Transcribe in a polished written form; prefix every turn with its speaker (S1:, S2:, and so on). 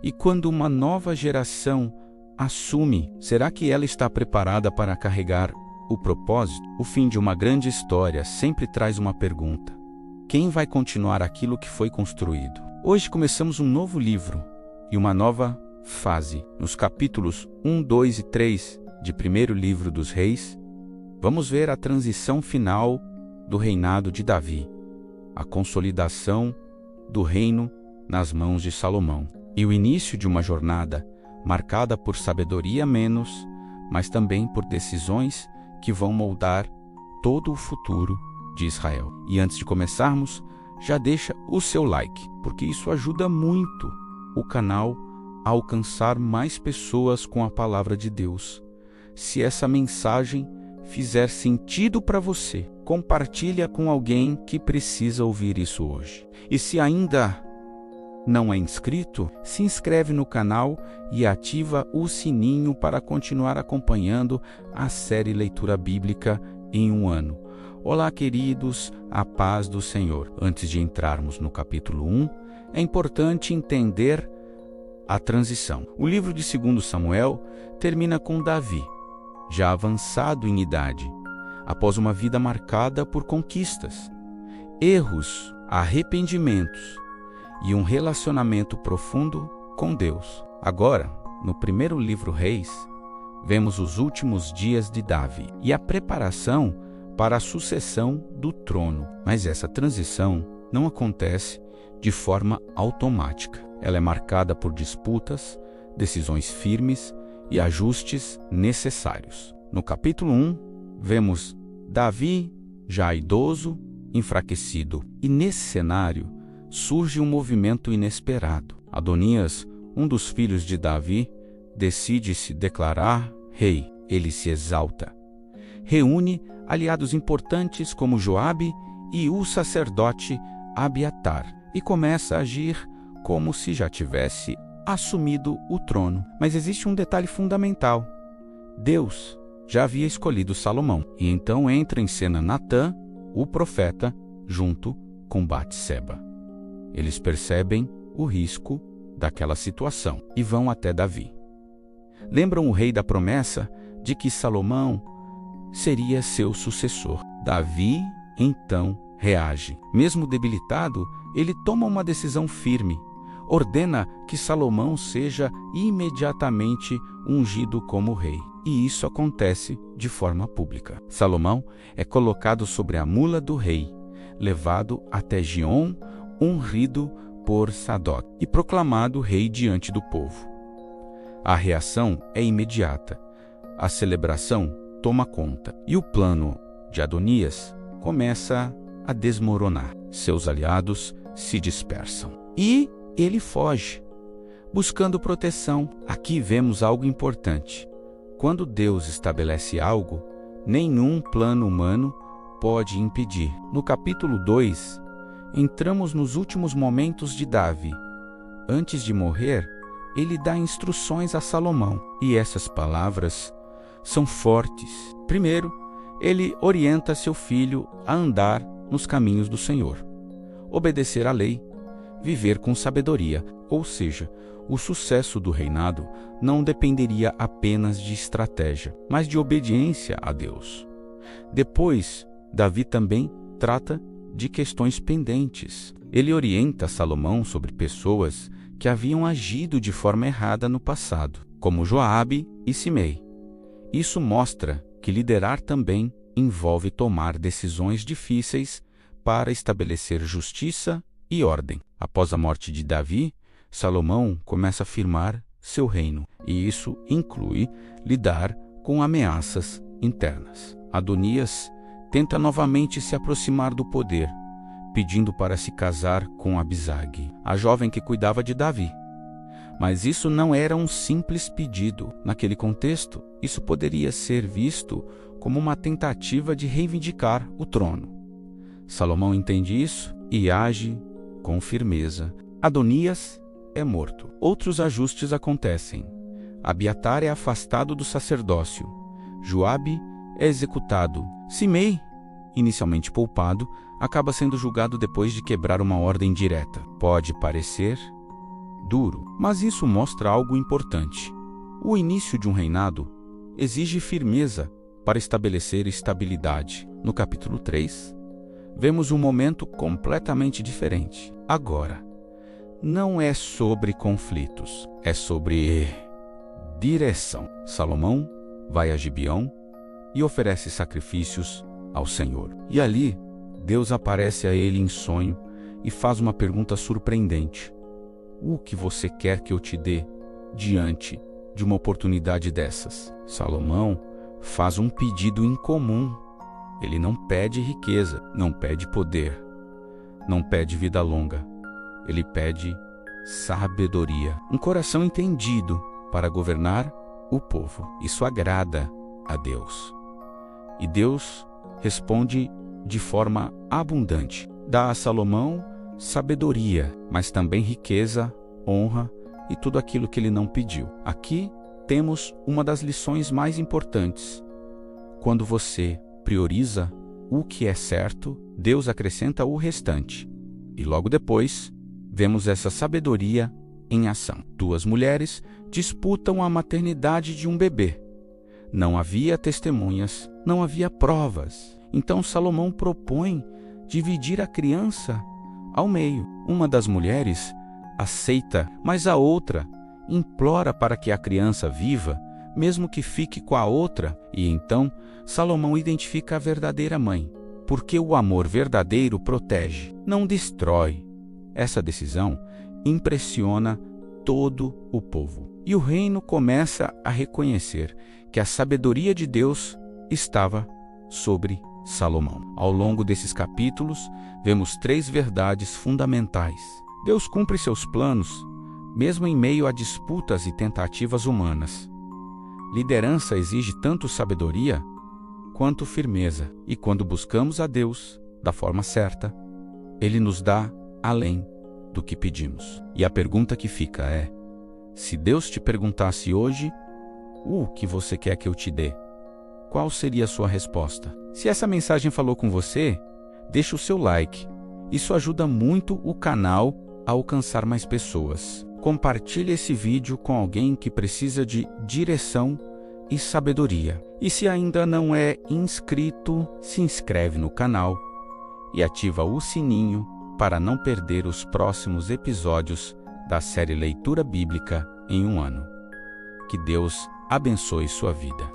S1: E quando uma nova geração assume, será que ela está preparada para carregar o propósito? O fim de uma grande história sempre traz uma pergunta: quem vai continuar aquilo que foi construído? Hoje começamos um novo livro e uma nova fase. Nos capítulos 1, 2 e 3 de primeiro livro dos Reis, vamos ver a transição final do reinado de Davi, a consolidação do reino nas mãos de Salomão e o início de uma jornada marcada por sabedoria menos, mas também por decisões que vão moldar todo o futuro de Israel. E antes de começarmos, já deixa o seu like, porque isso ajuda muito o canal a alcançar mais pessoas com a palavra de Deus. Se essa mensagem fizer sentido para você, compartilha com alguém que precisa ouvir isso hoje. E se ainda não é inscrito, se inscreve no canal e ativa o sininho para continuar acompanhando a série Leitura Bíblica em um ano. Olá, queridos, a paz do Senhor. Antes de entrarmos no capítulo 1, é importante entender a transição. O livro de 2 Samuel termina com Davi, já avançado em idade, após uma vida marcada por conquistas, erros, arrependimentos e um relacionamento profundo com Deus. Agora, no primeiro livro Reis, vemos os últimos dias de Davi e a preparação para a sucessão do trono. Mas essa transição não acontece de forma automática. Ela é marcada por disputas, decisões firmes e ajustes necessários. No capítulo 1, vemos Davi, já idoso, enfraquecido. E nesse cenário surge um movimento inesperado. Adonias, um dos filhos de Davi, decide se declarar rei. Ele se exalta. Reúne aliados importantes como Joabe e o sacerdote Abiatar e começa a agir como se já tivesse assumido o trono. Mas existe um detalhe fundamental. Deus já havia escolhido Salomão. E então entra em cena Natã, o profeta, junto com Batseba. Eles percebem o risco daquela situação e vão até Davi. Lembram o rei da promessa de que Salomão seria seu sucessor. Davi, então, reage. Mesmo debilitado, ele toma uma decisão firme. Ordena que Salomão seja imediatamente ungido como rei. E isso acontece de forma pública. Salomão é colocado sobre a mula do rei, levado até Giom, ungido por Sadoc e proclamado rei diante do povo. A reação é imediata. A celebração toma conta e o plano de Adonias começa a desmoronar. Seus aliados se dispersam e ele foge, buscando proteção. Aqui vemos algo importante. Quando Deus estabelece algo, nenhum plano humano pode impedir. No capítulo 2, entramos nos últimos momentos de Davi. Antes de morrer, ele dá instruções a Salomão, e essas palavras são fortes. Primeiro, ele orienta seu filho a andar nos caminhos do Senhor, obedecer à lei, viver com sabedoria, ou seja, o sucesso do reinado não dependeria apenas de estratégia, mas de obediência a Deus. Depois, Davi também trata de questões pendentes. Ele orienta Salomão sobre pessoas que haviam agido de forma errada no passado, como Joabe e Simei. Isso mostra que liderar também envolve tomar decisões difíceis para estabelecer justiça e ordem. Após a morte de Davi, Salomão começa a firmar seu reino, e isso inclui lidar com ameaças internas. Adonias tenta novamente se aproximar do poder, pedindo para se casar com Abisag, a jovem que cuidava de Davi. Mas isso não era um simples pedido. Naquele contexto, isso poderia ser visto como uma tentativa de reivindicar o trono. Salomão entende isso e age com firmeza. Adonias é morto. Outros ajustes acontecem. Abiatar é afastado do sacerdócio. Joabe é executado. Simei, inicialmente poupado, acaba sendo julgado depois de quebrar uma ordem direta. Pode parecer duro, mas isso mostra algo importante. O início de um reinado exige firmeza para estabelecer estabilidade. No capítulo 3, vemos um momento completamente diferente. Agora, não é sobre conflitos, é sobre direção. Salomão vai a Gibeão e oferece sacrifícios ao Senhor. E ali, Deus aparece a ele em sonho e faz uma pergunta surpreendente: o que você quer que eu te dê diante de uma oportunidade dessas? Salomão faz um pedido incomum. Ele não pede riqueza, não pede poder, não pede vida longa. Ele pede sabedoria, um coração entendido para governar o povo. Isso agrada a Deus. E Deus responde de forma abundante. Dá a Salomão sabedoria, mas também riqueza, honra e tudo aquilo que ele não pediu. Aqui temos uma das lições mais importantes. Quando você prioriza o que é certo, Deus acrescenta o restante. E logo depois, vemos essa sabedoria em ação. Duas mulheres disputam a maternidade de um bebê. Não havia testemunhas, não havia provas. Então Salomão propõe dividir a criança ao meio. Uma das mulheres aceita, mas a outra implora para que a criança viva, mesmo que fique com a outra. E então Salomão identifica a verdadeira mãe, porque o amor verdadeiro protege, não destrói. Essa decisão impressiona todo o povo. E o reino começa a reconhecer que a sabedoria de Deus estava sobre Salomão. Ao longo desses capítulos, vemos 3 verdades fundamentais. Deus cumpre seus planos, mesmo em meio a disputas e tentativas humanas. Liderança exige tanto sabedoria quanto firmeza. E quando buscamos a Deus da forma certa, Ele nos dá além do que pedimos. E a pergunta que fica é: se Deus te perguntasse hoje, o que você quer que eu te dê? Qual seria a sua resposta? Se essa mensagem falou com você, deixa o seu like. Isso ajuda muito o canal a alcançar mais pessoas. Compartilhe esse vídeo com alguém que precisa de direção e sabedoria. E se ainda não é inscrito, se inscreve no canal e ativa o sininho para não perder os próximos episódios da série Leitura Bíblica em um ano. Que Deus abençoe sua vida.